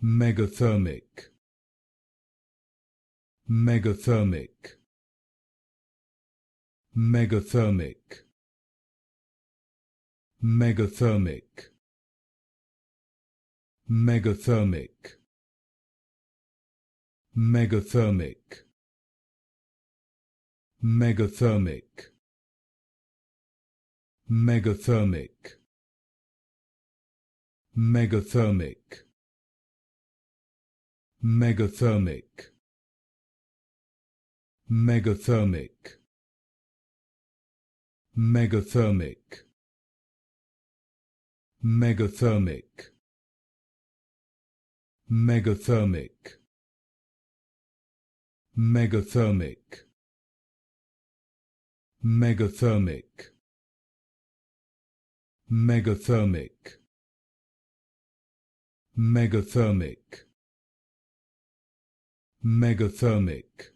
Megathermic, megathermic, megathermic, megathermic, megathermic, megathermic, megathermic, megathermic, megathermic, megathermic, megathermic, megathermic, megathermic, megathermic, megathermic, megathermic, megathermic, megathermic, megathermic,